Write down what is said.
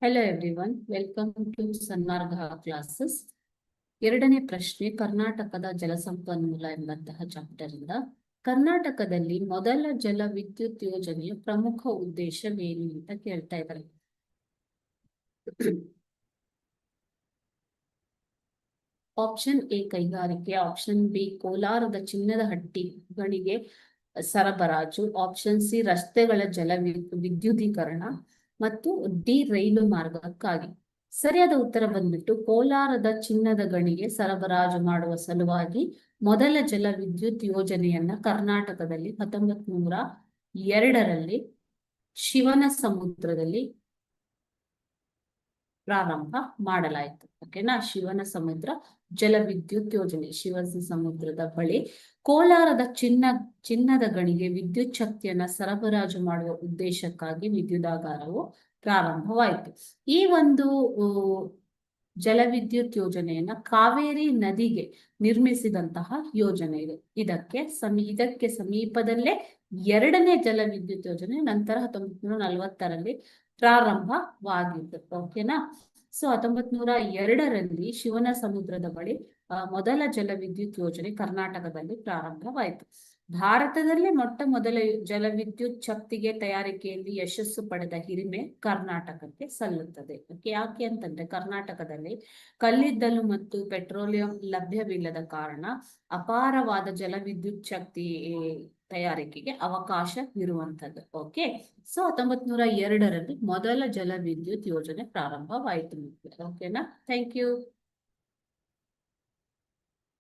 Hello everyone, welcome to Sanmarga classes. ಎರಡನೇ ಪ್ರಶ್ನೆ ಕರ್ನಾಟಕದ ಜಲಸಂಪನ್ಮೂಲ ಎಂಬಂತಹ ಚಾಪ್ಟರ್ ಇಂದ ಕರ್ನಾಟಕದಲ್ಲಿ ಮೊದಲ ಜಲ ವಿದ್ಯುತ್ ಯೋಜನೆಯ ಪ್ರಮುಖ ಉದ್ದೇಶವೇನು ಅಂತ ಕೇಳ್ತಾ ಇದ್ದಾರೆ. ಆಪ್ಷನ್ ಎ ಕೈಗಾರಿಕೆ, ಆಪ್ಷನ್ ಬಿ ಕೋಲಾರದ ಚಿನ್ನದ ಹಟ್ಟಿ ಗಣಿಗೆ ಸರಬರಾಜು, ಆಪ್ಷನ್ ಸಿ ರಸ್ತೆಗಳ ಜಲ ವಿದ್ಯುದೀಕರಣ ಮತ್ತು ಡಿ ರೈಲು ಮಾರ್ಗಕ್ಕಾಗಿ. ಸರಿಯಾದ ಉತ್ತರ ಬಂದ್ಬಿಟ್ಟು ಕೋಲಾರದ ಚಿನ್ನದ ಗಣಿಗೆ ಸರಬರಾಜು ಮಾಡುವ ಸಲುವಾಗಿ ಮೊದಲ ಜಲ ವಿದ್ಯುತ್ ಯೋಜನೆಯನ್ನ ಕರ್ನಾಟಕದಲ್ಲಿ 1902ರಲ್ಲಿ ಶಿವನ ಸಮುದ್ರದಲ್ಲಿ ಪ್ರಾರಂಭ ಮಾಡಲಾಯಿತು. ಓಕೆನಾ, ಶಿವನ ಸಮುದ್ರ ಜಲ ವಿದ್ಯುತ್ ಯೋಜನೆ. ಶಿವನ ಸಮುದ್ರದ ಬಳಿ ಕೋಲಾರದ ಚಿನ್ನದ ಗಣಿಗೆ ವಿದ್ಯುತ್ ಶಕ್ತಿಯನ್ನ ಸರಬರಾಜು ಮಾಡುವ ಉದ್ದೇಶಕ್ಕಾಗಿ ವಿದ್ಯುದಾಗಾರವು ಪ್ರಾರಂಭವಾಯಿತು. ಈ ಒಂದು ಜಲವಿದ್ಯುತ್ ಯೋಜನೆಯನ್ನ ಕಾವೇರಿ ನದಿಗೆ ನಿರ್ಮಿಸಿದಂತಹ ಯೋಜನೆ ಇದೆ. ಇದಕ್ಕೆ ಸಮೀಪದಲ್ಲೇ ಎರಡನೇ ಜಲವಿದ್ಯುತ್ ಯೋಜನೆ ನಂತರ 1940ರಲ್ಲಿ ಪ್ರಾರಂಭವಾಗಿತ್ತು. ಓಕೆನಾ, ಸೊ 1902ರಲ್ಲಿ ಶಿವನ ಸಮುದ್ರದ ಬಳಿ ಮೊದಲ ಜಲವಿದ್ಯುತ್ ಯೋಜನೆ ಕರ್ನಾಟಕದಲ್ಲಿ ಪ್ರಾರಂಭವಾಯಿತು. ಭಾರತದಲ್ಲಿ ಮೊಟ್ಟ ಮೊದಲ ಜಲವಿದ್ಯುತ್ ಶಕ್ತಿಗೆ ತಯಾರಿಕೆಯಲ್ಲಿ ಯಶಸ್ಸು ಪಡೆದ ಹಿರಿಮೆ ಕರ್ನಾಟಕಕ್ಕೆ ಸಲ್ಲುತ್ತದೆ. ಯಾಕೆ ಅಂತಂದ್ರೆ ಕರ್ನಾಟಕದಲ್ಲಿ ಕಲ್ಲಿದ್ದಲು ಮತ್ತು ಪೆಟ್ರೋಲಿಯಂ ಲಭ್ಯವಿಲ್ಲದ ಕಾರಣ ಅಪಾರವಾದ ಜಲವಿದ್ಯುತ್ ಶಕ್ತಿ ತಯಾರಿಕೆಗೆ ಅವಕಾಶ ಇರುವಂತದ್ದು. ಓಕೆ, ಸೊ 1902ರಲ್ಲಿ ಮೊದಲ ಜಲವಿದ್ಯುತ್ ಯೋಜನೆ ಪ್ರಾರಂಭವಾಯಿತು. ಓಕೆನಾ, ಥ್ಯಾಂಕ್ ಯು.